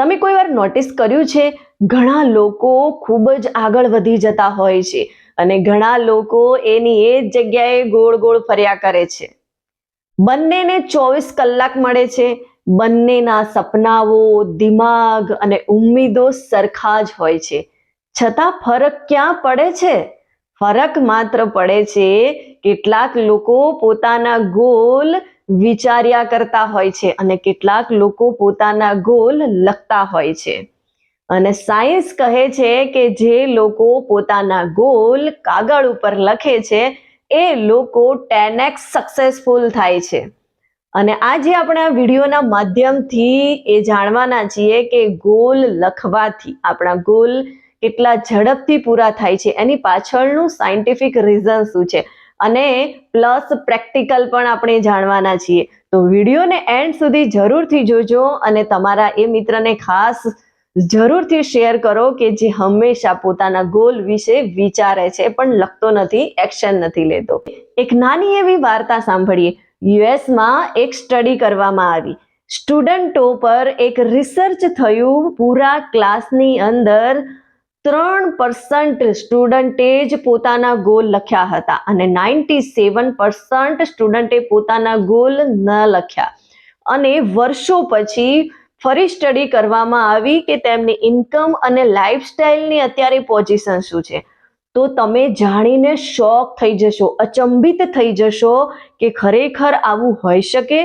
તમે કોઈ વાર નોટિસ કર્યું છે, ઘણા લોકો ખૂબ જ આગળ વધી જતા હોય છે અને ઘણા લોકો એની એ જ જગ્યાએ ગોળ ગોળ ફર્યા કરે છે. બંનેને 24 કલાક મળે છે. બંનેના સપનાઓ, દિમાગ અને ઉમ્મીદો સરખા જ હોય છે. છતાં ફરક ક્યાં પડે છે? ફરક માત્ર પડે છે કેટલાક લોકો પોતાના ગોલ વિચાર્યા કરતા હોય છે અને કેટલાક લોકો પોતાના ગોલ લખતા હોય છે. અને સાયન્સ કહે છે કે જે લોકો પોતાના ગોલ કાગળ ઉપર લખે છે એ લોકો 10x સક્સેસફુલ થાય છે. અને આજે આપણે આ વિડીયોના માધ્યમથી એ જાણવાના છીએ કે ગોલ લખવાથી આપણા ગોલ કેટલા ઝડપથી પૂરા થાય છે, એની પાછળનું સાયન્ટિફિક રીઝન શું છે અને પ્લસ પ્રેક્ટિકલ પણ આપણે જાણવાના છીએ. તો વિડીયોને એન્ડ સુધી જરૂરથી જોજો અને તમારા એ મિત્રને ખાસ જરૂરથી શેર કરો કે જે હંમેશા પોતાના ગોલ વિશે વિચારે છે પણ લખતો નથી, એક્શન નથી લેતો. એક નાની એવી વાર્તા સાંભળીએ. યુએસમાં એક સ્ટડી કરવામાં આવી. સ્ટુડન્ટો પર એક રિસર્ચ થયું. પૂરા ક્લાસની અંદર 3% સ્ટુડન્ટે જ પોતાના ગોલ લખ્યા હતા અને 97% સ્ટુડન્ટે પોતાના ગોલ ન લખ્યા. અને વર્ષો પછી ફરી સ્ટડી કરવામાં આવી કે તેમની ઇન્કમ અને લાઈફસ્ટાઈલની અત્યારે પોઝિશન શું છે. તો તમે જાણીને શોક થઈ જશો, અચંબિત થઈ જશો કે ખરેખર આવું હોઈ શકે.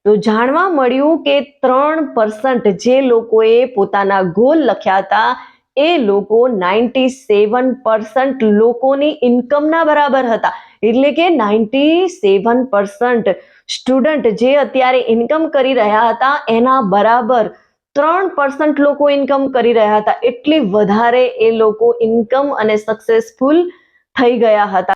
તો જાણવા મળ્યું કે 3% જે લોકોએ પોતાના ગોલ લખ્યા હતા એ લોકો 97% લોકોની ઇન્કમના બરાબર હતા. એટલે કે 97% સ્ટુડન્ટ જે અત્યારે ઇન્કમ કરી રહ્યા હતા એના બરાબર 3% લોકો ઇન્કમ કરી રહ્યા હતા. એટલી વધારે એ લોકો ઇન્કમ અને સક્સેસફુલ થઈ ગયા હતા.